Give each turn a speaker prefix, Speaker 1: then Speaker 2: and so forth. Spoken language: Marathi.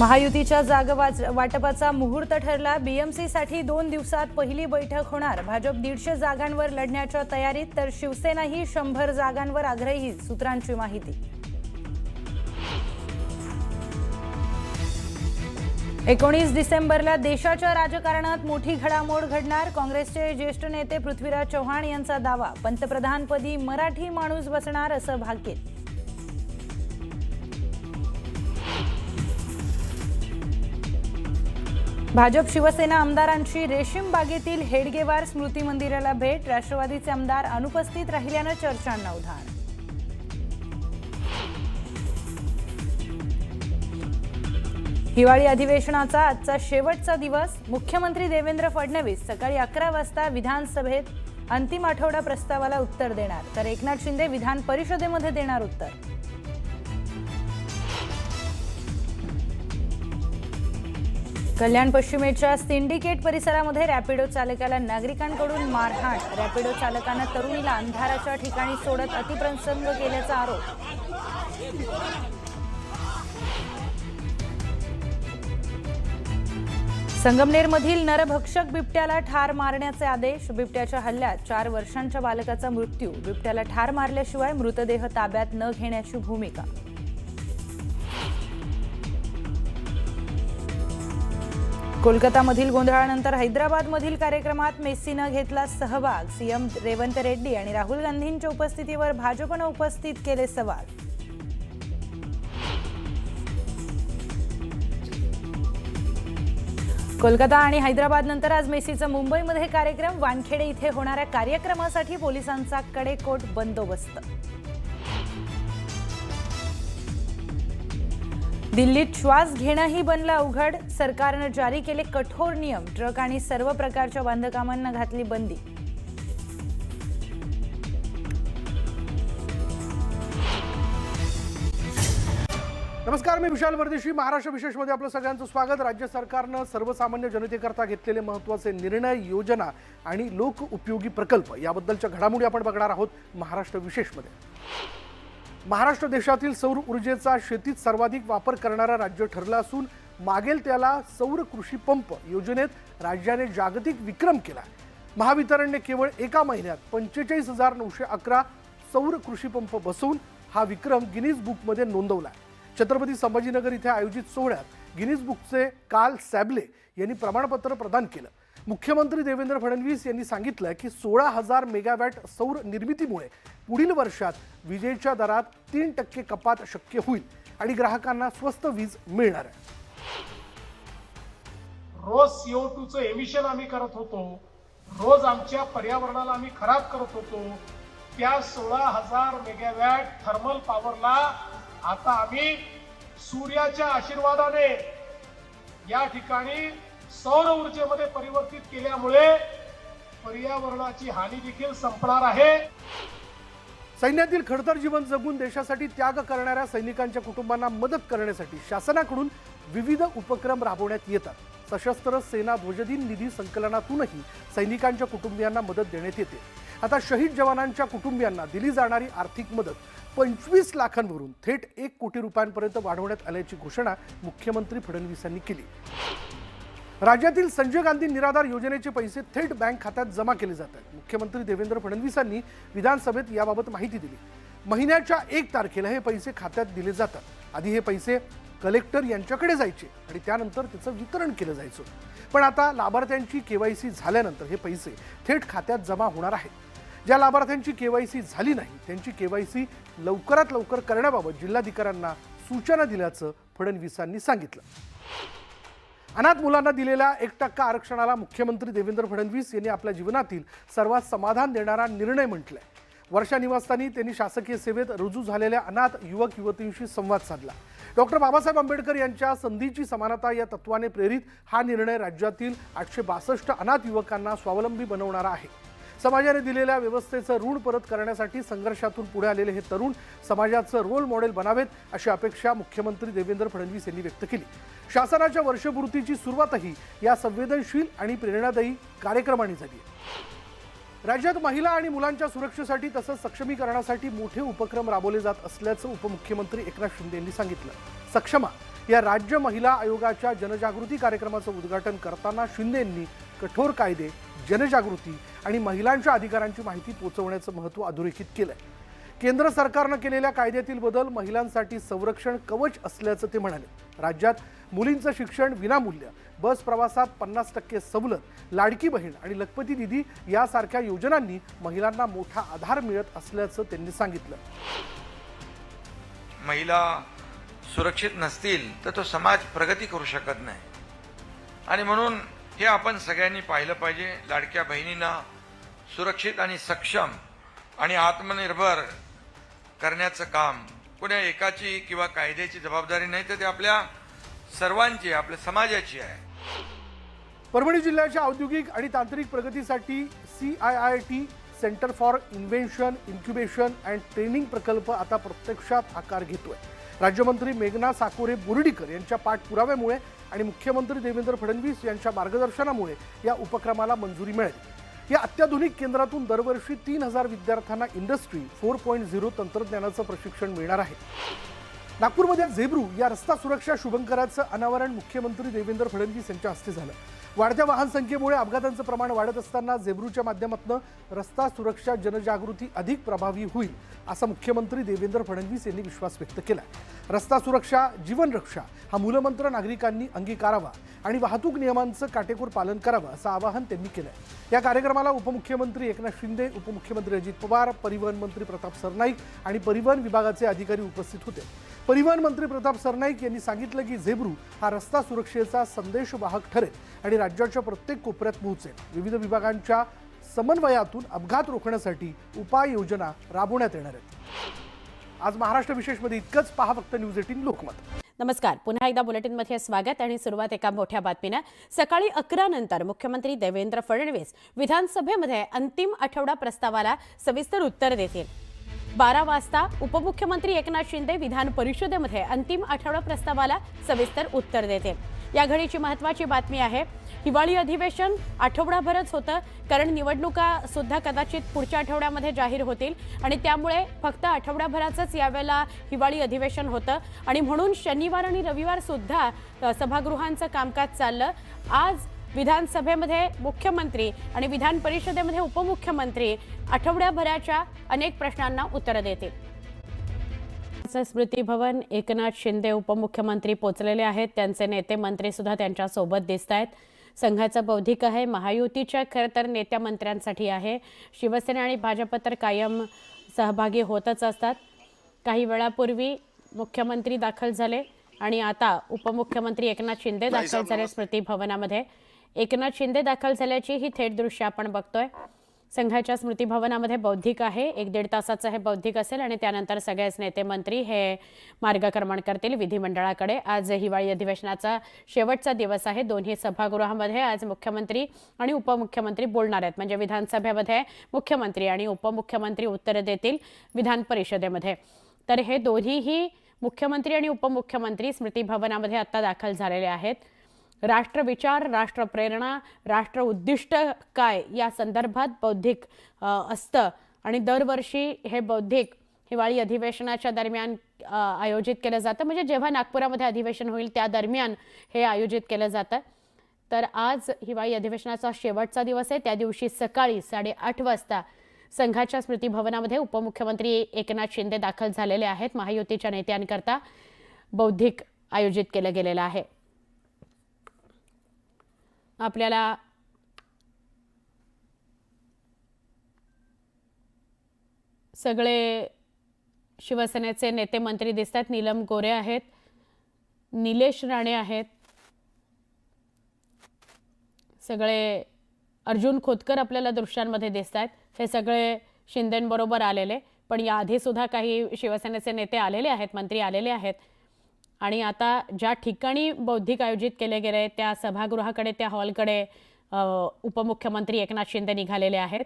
Speaker 1: महायुतीच्या जागा वाटपाचा मुहूर्त ठरला। बीएमसीसाठी 2 दिवसात पहिली बैठक होणार। भाजप 150 जागांवर लढण्याच्या तयारीत, तर शिवसेनाही 100 जागांवर आग्रही, सूत्रांची माहिती। 19 डिसेंबरला देशाच्या राजकारणात मोठी घडामोड घडणार। काँग्रेसचे ज्येष्ठ नेते पृथ्वीराज चव्हाण यांचा दावा, पंतप्रधानपदी मराठी माणूस बसणार असं भाकीत। भाजप शिवसेना आमदारांची रेशीम बागेतील हेडगेवार स्मृती मंदिराला भेट। राष्ट्रवादीचे आमदार अनुपस्थित राहिल्यानं चर्चांना उधाण। हिवाळी अधिवेशनाचा आजचा शेवटचा दिवस। मुख्यमंत्री देवेंद्र फडणवीस सकाळी 11 वाजता विधानसभेत अंतिम आठवडा प्रस्तावाला उत्तर देणार, तर एकनाथ शिंदे विधान परिषदेमध्ये देणार उत्तर। कल्याण पश्चिमेच्या सिंडिकेट परिसरामध्ये रॅपिडो चालकाला नागरिकांकडून मारहाण। रॅपिडो चालकानं तरुणीला अंधाराच्या ठिकाणी सोडत अतिप्रसंग केल्याचा आरोप। संगमनेरमधील नरभक्षक बिबट्याला ठार मारण्याचे आदेश। बिबट्याच्या हल्ल्यात 4 वर्षांच्या बालकाचा मृत्यू। बिबट्याला ठार मारल्याशिवाय मृतदेह ताब्यात न घेण्याची भूमिका। कोलकातामधील गोंधळानंतर हैदराबादमधील कार्यक्रमात मेस्सीनं घेतला सहभाग। सीएम रेवंत रेड्डी आणि राहुल गांधींच्या उपस्थितीवर भाजपनं उपस्थित केले सवाल। कोलकाता आणि हैदराबाद नंतर आज मेस्सीचा मुंबईमध्ये कार्यक्रम। वानखेडे इथे होणाऱ्या कार्यक्रमासाठी पोलिसांचा कडेकोट बंदोबस्त। दिल्लीत श्वास घेणंही बनलं अवघड। सरकारनं जारी केले कठोर नियम। ट्रक आणि सर्व प्रकारच्या बांधकामांना घातली बंदी।
Speaker 2: नमस्कार, मी विशाल परदेशी। महाराष्ट्र विशेषमध्ये आपलं सगळ्यांचं स्वागत। राज्य सरकारनं सर्वसामान्य जनतेकरता घेतलेले महत्त्वाचे निर्णय, योजना आणि लोक उपयोगी प्रकल्प याबद्दलच्या घडामोडी आपण बघणार आहोत महाराष्ट्र विशेषमध्ये। महाराष्ट्र देशातील सौर ऊर्जेचा शेतीत सर्वाधिक वापर करणारा राज्य ठरलं असून मागेल त्याला सौर कृषी पंप योजनेत राज्याने जागतिक विक्रम केला। महावितरणने केवळ एका महिन्यात 45,911 सौर कृषी पंप बसवून हा विक्रम गिनीज बुकमध्ये नोंदवला। छत्रपती संभाजीनगर इथे आयोजित सोहळ्यात गिनीज बुकचे काल सॅबले यांनी प्रमाणपत्र प्रदान केलं। मुख्यमंत्री देवेंद्र फडणवीस यांनी सांगितलं की 16,000 मेगावॅट सौर निर्मितीमुळे पुढील वर्षात विजेच्या दरात 3% कपात शक्य होईल आणि ग्राहकांना स्वस्त वीज मिळणार आहे।
Speaker 3: रोज CO2चं एमिशन आम्ही करत होतो, रोज आमच्या पर्यावरणाला आम्ही खराब करत होतो। त्या 16,000 मेगावॅट थर्मल पॉवरला आता आम्ही सूर्याच्या आशीर्वादाने या ठिकाणी सौर ऊर्जेमध्ये परिवर्तित केल्यामुळे पर्यावरणाची हानी देखील संपणार आहे।
Speaker 2: सैन्यातील खडतर जीवन जगून देशासाठी त्याग करणाऱ्या सैनिकांच्या कुटुंबांना मदत करण्यासाठी शासनाकडून विविध उपक्रम राबवण्यात येतात। सशस्त्र सेना ध्वजदिन निधी संकलनातूनही सैनिकांच्या कुटुंबियांना मदत देण्यात येते। आता शहीद जवानांच्या कुटुंबियांना दिली जाणारी आर्थिक मदत 25 लाखांवरून थेट 1 कोटी रुपयांपर्यंत वाढवण्यात आल्याची घोषणा मुख्यमंत्री फडणवीसांनी केली। राज्यातील संजय गांधी निराधार योजनेचे पैसे थेट बँक खात्यात जमा केले जातात। मुख्यमंत्री देवेंद्र फडणवीसांनी विधानसभेत याबाबत माहिती दिली। महिन्याच्या 1 तारखेला हे पैसे खात्यात दिले जातात। आधी हे पैसे कलेक्टर यांच्याकडे जायचे आणि त्यानंतर त्याचं वितरण केलं जायचं, पण आता लाभार्थ्यांची KYC झाल्यानंतर हे पैसे थेट खात्यात जमा होणार आहेत। ज्या लाभार्थ्यांची KYC झाली नाही त्यांची KYC लवकरात लवकर करण्याबाबत जिल्हाधिकाऱ्यांना सूचना दिल्याचं फडणवीसांनी सांगितलं। अनाथ मुलांना दिलेल्या 1% आरक्षणाला मुख्यमंत्री देवेंद्र फडणवीस यांनी आपल्या जीवनातील सर्वात समाधान देणारा निर्णय म्हटलाय। वर्षा निवासस्थानी त्यांनी शासकीय सेवेत रुजू झालेल्या अनाथ युवक युवतींशी संवाद साधला। डॉक्टर बाबासाहेब आंबेडकर यांच्या संधीची समानता या तत्वाने प्रेरित हा निर्णय राज्यातील 862 अनाथ युवकांना स्वावलंबी बनवणारा आहे। समाजाने दिलेल्या व्यवस्थेचं ऋण परत करण्यासाठी संघर्षातून पुढे आलेले हे तरुण समाजाचं रोल मॉडेल बनावेत अशी अपेक्षा मुख्यमंत्री देवेंद्र फडणवीस यांनी व्यक्त केली। शासनाच्या वर्षपूर्तीची सुरुवातही या संवेदनशील आणि प्रेरणादायी कार्यक्रमांनी झाली। राज्यात महिला आणि मुलांच्या सुरक्षेसाठी तसंच सक्षमीकरणासाठी मोठे उपक्रम राबवले जात असल्याचं उपमुख्यमंत्री एकनाथ शिंदे यांनी सांगितलं। सक्षमा या राज्य महिला आयोगाच्या जनजागृती कार्यक्रमाचं उद्घाटन करताना शिंदेंनी कठोर कायदे, जनजागृती आणि महिलांच्या अधिकारांची माहिती पोहोचवण्याचं महत्त्व अधोरेखित केलंय. केंद्र सरकारनं केलेल्या कायद्यातील बदल महिलांसाठी संरक्षण कवच असल्याचं ते म्हणाले. राज्यात मुलींचं शिक्षण विनामूल्य, बस प्रवासात 50% सवलत, लाडकी बहीण आणि लखपती दिदी यासारख्या योजनांनी महिलांना मोठा आधार मिळत असल्याचं त्यांनी सांगितलं.
Speaker 4: महिला सुरक्षित नसतील तर तो समाज प्रगती करू शकत नाही आणि म्हणून हे आपण सगळ्यांनी पाहिलं पाहिजे. लाडक्या बहिणींना सुरक्षित आणि सक्षम आणि आत्मनिर्भर करण्याचं काम कोण्या एकाची किंवा कायद्याची जबाबदारी नाही, तर ते आपल्या सर्वांची, आपल्या समाजाची आहे.
Speaker 2: परभणी जिल्ह्याच्या औद्योगिक आणि तांत्रिक प्रगतीसाठी CIIT centre for invention, incubation and training प्रकल्प आता प्रत्यक्षात आकार घेतोय. राज्यमंत्री मेघना साकोरे बोर्डीकर यांच्या पाठपुराव्यामुळे आणि मुख्यमंत्री देवेंद्र फडणवीस यांच्या मार्गदर्शनामुळे या उपक्रमाला मंजुरी मिळाली. या अत्याधुनिक केंद्रातून दरवर्षी 3000 विद्यार्थ्यांना इंडस्ट्री 4.0 तंत्रज्ञानाचं प्रशिक्षण मिळणार आहे. नागपूरमध्ये झेब्रू या रस्ता सुरक्षा शुभंकराचं अनावरण मुख्यमंत्री देवेंद्र फडणवीस यांच्या हस्ते झालं. वाढत्या वाहन संख्येमुळे अपघातांचं प्रमाण वाढत असताना झेब्रूच्या माध्यमातून रस्ता सुरक्षा जनजागृती अधिक प्रभावी होईल असा मुख्यमंत्री देवेंद्र फडणवीस यांनी विश्वास व्यक्त केला. रस्ता सुरक्षा जीवन रक्षा हा मूलमंत्र नागरिकांनी अंगीकारावा आणि वाहतूक नियमांचं काटेकोर पालन करावं असं आवाहन त्यांनी केलं. या कार्यक्रमाला उपमुख्यमंत्री एकनाथ शिंदे, उपमुख्यमंत्री अजित पवार, परिवहन मंत्री प्रताप सरनाईक आणि परिवहन विभागाचे अधिकारी उपस्थित होते. परिवहन मंत्री प्रताप सरनाईक यांनी सांगितलं की झेब्रू हा रस्ता सुरक्षेचा संदेशवाहक ठरेल आणि राज्याच्या प्रत्येक कोपऱ्यात पोहोचेल. विविध विभागांच्या समन्वयातून अपघात रोखण्यासाठी उपाययोजना राबवण्यात येणार आहेत. आज महाराष्ट्र विशेषमध्ये इतकंच. पहा फक्त न्यूज 18 लोकमत.
Speaker 5: नमस्कार, पुन्हा एकदा बुलेटिनमध्ये स्वागत आणि सुरुवात एका मोठ्या बातमीने. सकाळी 11 नंतर मुख्यमंत्री देवेंद्र फडणवीस विधानसभेमध्ये अंतिम आठवडा प्रस्तावाला सविस्तर उत्तर देतील. 12 वाजता उपमुख्यमंत्री एकनाथ शिंदे विधान परिषदेमध्ये अंतिम आठवडा प्रस्तावाला सविस्तर उत्तर देतील. या घडीची महत्त्वाची बातमी आहे. हिवाळी अधिवेशन आठवडाभरच होतं, कारण निवडणुका सुद्धा कदाचित पुढच्या आठवड्यामध्ये जाहीर होतील आणि त्यामुळे फक्त आठवडाभराचंच यावेळेला हिवाळी अधिवेशन होतं आणि म्हणून शनिवार आणि रविवार सुद्धा सभागृहांचं कामकाज चाललं. आज विधानसभेमध्ये मुख्यमंत्री आणि विधान परिषदेमध्ये उपमुख्यमंत्री आठवड्याभराच्या अनेक प्रश्नांना उत्तर देतील. स्मृती भवन एकनाथ शिंदे उपमुख्यमंत्री पोचलेले आहेत. त्यांचे नेते मंत्री सुद्धा त्यांच्या सोबत दिसत आहेत. संघाचा बौद्धिक आहे, महायुतीच्या खरं तर नेत्या मंत्र्यांसाठी आहे. शिवसेना आणि भाजप तर कायम सहभागी होतच असतात. काही वेळापूर्वी मुख्यमंत्री दाखल झाले आणि आता उपमुख्यमंत्री एकनाथ शिंदे दाखल झाले स्मृती भवनामध्ये. एकनाथ शिंदे दाखल झाल्याची ही थेट दृश्य आपण बघतोय. संघाच्या स्मृती भवनामध्ये बौद्धिक आहे. 1-1.5 तासाचं हे बौद्धिक असेल आणि त्यानंतर सगळेच नेते मंत्री हे मार्गक्रमण करतील विधिमंडळाकडे. आज हिवाळी अधिवेशनाचा शेवटचा दिवस आहे. दोन्ही सभागृहामध्ये आज मुख्यमंत्री आणि उपमुख्यमंत्री बोलणार आहेत. म्हणजे विधानसभेमध्ये मुख्यमंत्री आणि उपमुख्यमंत्री उत्तर देतील विधान परिषदेमध्ये. तर हे दोन्हीही मुख्यमंत्री आणि उपमुख्यमंत्री स्मृती भवनामध्ये आता दाखल झालेले आहेत. राष्ट्रविचार, राष्ट्रप्रेरणा, राष्ट्र उद्दिष्ट काय या संदर्भात बौद्धिक असतं आणि दरवर्षी हे बौद्धिक हिवाळी अधिवेशनाच्या दरम्यान आयोजित केलं जातं. म्हणजे जेव्हा नागपुरामध्ये अधिवेशन होईल त्या दरम्यान हे आयोजित केलं जातं. तर आज हिवाळी अधिवेशनाचा शेवटचा दिवस आहे. त्या दिवशी सकाळी 8:30 वाजता संघाच्या स्मृती भवनामध्ये उपमुख्यमंत्री एकनाथ शिंदे दाखल झालेले आहेत. महायुतीच्या नेत्यांकरता बौद्धिक आयोजित केलं गेलेलं आहे. आपल्याला सगळे शिवसेनेचे नेते मंत्री दिसतात. नीलम गोरे आहेत, निलेश राणे आहेत, सगळे अर्जुन खोतकर आपल्याला दृश्यांमध्ये दिसतात. हे सगळे शिंदेंबरोबर आलेले, पण याआधी सुद्धा काही शिवसेनेचे नेते आलेले आहेत, मंत्री आलेले आहेत. आणि आता ज्या ठिकाणी बौद्धिक आयोजित केले गेले त्या सभागृहाकडे, त्या हॉलकडे उपमुख्यमंत्री एकनाथ शिंदे निघालेले आहेत.